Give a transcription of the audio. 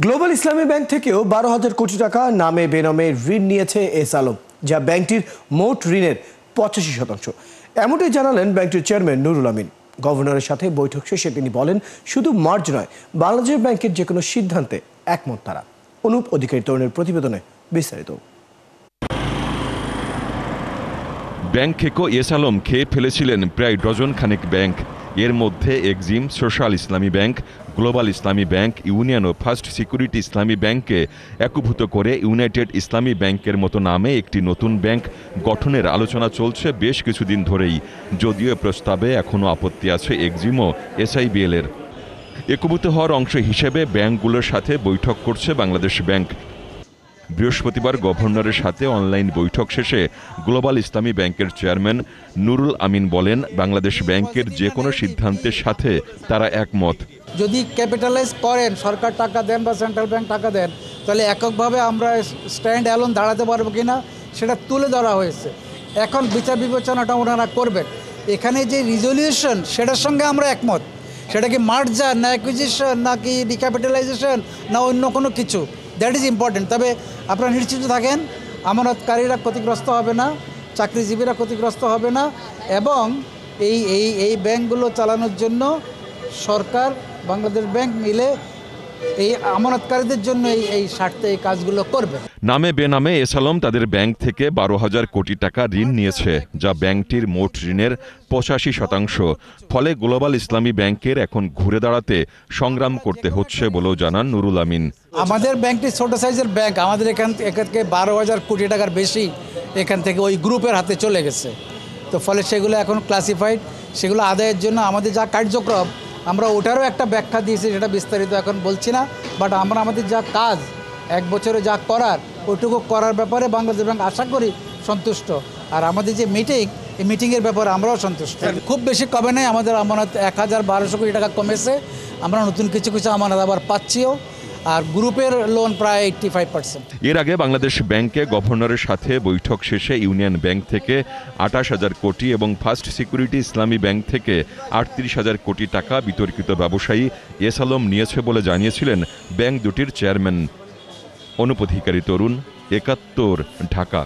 Global ইসলামী bank থেকেও 12,000 কোটি টাকা নামে বেনামে ঋণ নিয়েছে এস আলম, যা ব্যাংকটির মোট ঋণের 85%। এমনটাই জানালেন ব্যাংকটির চেয়ারম্যান নুরুল আমিন। গভর্নরের সাথে বৈঠক শেষে তিনি বলেন, শুধু মার্জ নয়, বাংলাদেশ ব্যাংকের যে কোনো সিদ্ধান্তে একমত তারা। অনুপ অধিকারী তরুণের প্রতিবেদনে বিস্তারিত। ব্যাংক থেকেও এস আলম খেয়ে ফেলেছিলেন প্রায় ডজন খানেক ব্যাংক। এর মধ্যে এক্সিম, সোশ্যাল ইসলামী ব্যাংক, গ্লোবাল ইসলামী ব্যাংক, ইউনিয়ন ও ফার্স্ট সিকিউরিটি ইসলামী ব্যাংককে একীভূত করে ইউনাইটেড ইসলামী ব্যাংকের মতো নামে একটি নতুন ব্যাংক গঠনের আলোচনা চলছে বেশ কিছুদিন ধরেই। যদিও প্রস্তাবে এখনও আপত্তি আছে এক্সিম ও এসআইবিএল এর। একীভূত হওয়ার অংশ হিসেবে ব্যাংকগুলোর সাথে বৈঠক করছে বাংলাদেশ ব্যাংক। বৃহস্পতিবার গভর্নরের সাথে অনলাইন বৈঠক শেষে গ্লোবাল ইসলামী ব্যাংকের চেয়ারম্যান নুরুল আমিন বলেন, বাংলাদেশ ব্যাংকের যে কোনো সিদ্ধান্তের সাথে তারা একমত। যদি ক্যাপিটালাইজ করেন, সরকার টাকা দেন বা সেন্ট্রাল ব্যাংক টাকা দেন, তাহলে এককভাবে আমরা স্ট্যান্ড অ্যালোন দাঁড়াতে পারবো কিনা সেটা তুলে ধরা হয়েছে। এখন বিচার বিবেচনাটা ওনারা করবেন। এখানে যে রিজলিউশন, সেটার সঙ্গে আমরা একমত। সেটা কি মার্জার না অ্যাকুইজিশন নাকি ডিক্যাপিটালাইজেশন না অন্য কোনো কিছু, দ্যাট ইজ ইম্পর্টেন্ট। তবে আপনারা নিশ্চিত থাকেন, আমানতকারীরা ক্ষতিগ্রস্ত হবে না, চাকরিজীবীরা ক্ষতিগ্রস্ত হবে না, এবং এই ব্যাংকগুলো চালানোর জন্য সরকার, বাংলাদেশ ব্যাংক মিলে এই আমানতকারীদের জন্য এই স্বার্থে এই কাজগুলো করবে। নামে বেনামে এস আলম তাদের ব্যাংক থেকে 12,000 কোটি টাকা ঋণ নিয়েছে, যা ব্যাংকটির মোট ঋণের 85%। ফলে গ্লোবাল ইসলামী ব্যাংকের এখন ঘুরে দাঁড়াতে সংগ্রাম করতে হচ্ছে বলেও জানান নুরুল আমিন। আমাদের ব্যাংকটি ছোট সাইজের ব্যাংক, আমাদের এখান থেকে 12,000 কোটি টাকার বেশি এখান থেকে ওই গ্রুপের হাতে চলে গেছে। তো ফলে সেগুলো এখন ক্লাসিফাইড, সেগুলো আদায়ের জন্য আমাদের যা কার্যক্রম, আমরা ওটারও একটা ব্যাখ্যা দিয়েছি, সেটা বিস্তারিত এখন বলছি না। বাট আমাদের যা কাজ, এক বছরে যা করার, ওইটুকু করার ব্যাপারে বাংলাদেশ ব্যাংক আশা করি সন্তুষ্ট। আর আমাদের যে মিটিং, এই মিটিংয়ের ব্যাপারে আমরাও সন্তুষ্ট। খুব বেশি কমে নেই, আমাদের আমানত 1,1200 কোটি টাকা কমেছে। আমরা নতুন কিছু আমানত আবার পাচ্ছিও। আর গ্রুপের লোন প্রায় 85%। এর আগে বাংলাদেশ ব্যাংকে গভর্নরের সাথে বৈঠক শেষে ইউনিয়ন ব্যাংক থেকে 28,000 কোটি এবং ফার্স্ট সিকিউরিটি ইসলামী ব্যাংক থেকে 38,000 কোটি টাকা বিতর্কিত ব্যবসায়ী এস আলম নিয়েছে বলে জানিয়েছিলেন ব্যাংক দুটির চেয়ারম্যান। অনুপ অধিকারী তরুণ, 71, ঢাকা।